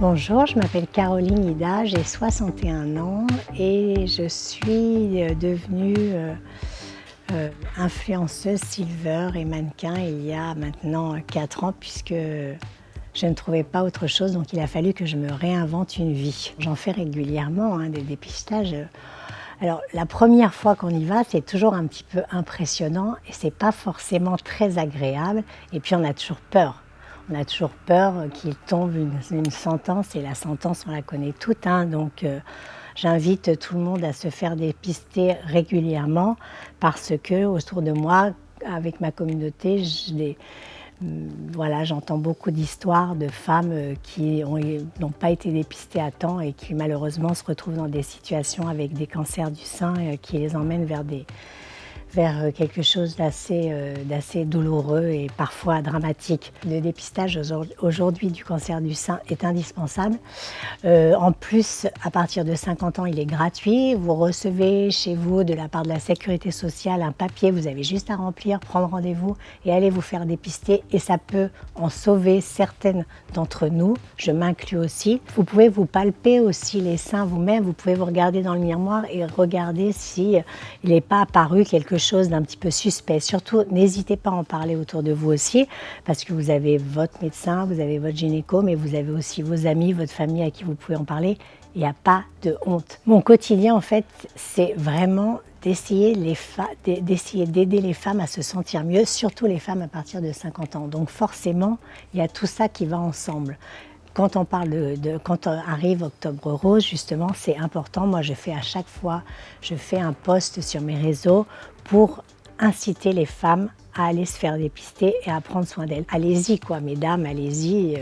Bonjour, je m'appelle Caroline Ida, j'ai 61 ans et je suis devenue influenceuse silver et mannequin il y a maintenant 4 ans puisque je ne trouvais pas autre chose, donc il a fallu que je me réinvente une vie. J'en fais régulièrement des dépistages. Alors la première fois qu'on y va, c'est toujours un petit peu impressionnant et c'est pas forcément très agréable et puis on a toujours peur. On a toujours peur qu'il tombe une sentence et la sentence on la connaît toute, donc j'invite tout le monde à se faire dépister régulièrement parce que autour de moi, avec ma communauté, voilà, j'entends beaucoup d'histoires de femmes qui n'ont pas été dépistées à temps et qui malheureusement se retrouvent dans des situations avec des cancers du sein qui les emmènent vers quelque chose d'assez douloureux et parfois dramatique. Le dépistage aujourd'hui du cancer du sein est indispensable. En plus, à partir de 50 ans, il est gratuit. Vous recevez chez vous, de la part de la Sécurité sociale, un papier. Vous avez juste à remplir, prendre rendez-vous et aller vous faire dépister. Et ça peut en sauver certaines d'entre nous. Je m'inclus aussi. Vous pouvez vous palper aussi les seins vous-même. Vous pouvez vous regarder dans le miroir et regarder si il n'est pas apparu quelque chose d'un petit peu suspect. Surtout, n'hésitez pas à en parler autour de vous aussi, parce que vous avez votre médecin, vous avez votre gynéco, mais vous avez aussi vos amis, votre famille à qui vous pouvez en parler. Il n'y a pas de honte. Mon quotidien, en fait, c'est vraiment d'essayer d'aider les femmes à se sentir mieux, surtout les femmes à partir de 50 ans. Donc forcément, il y a tout ça qui va ensemble. Quand on parle quand arrive Octobre Rose, justement, c'est important. Moi, je fais à chaque fois, je fais un post sur mes réseaux pour inciter les femmes à aller se faire dépister et à prendre soin d'elles. Allez-y quoi, mesdames, allez-y,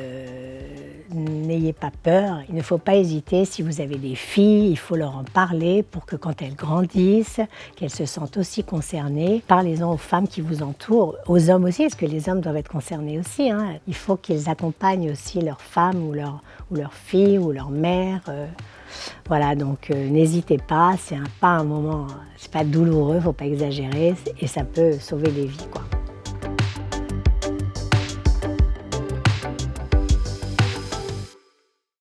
n'ayez pas peur. Il ne faut pas hésiter. Si vous avez des filles, il faut leur en parler pour que quand elles grandissent, qu'elles se sentent aussi concernées. Parlez-en aux femmes qui vous entourent, aux hommes aussi, parce que les hommes doivent être concernés aussi. Il faut qu'ils accompagnent aussi leurs femmes ou leurs filles ou leur mère. Voilà, donc n'hésitez pas, c'est pas un moment, c'est pas douloureux, faut pas exagérer et ça peut sauver des vies, quoi.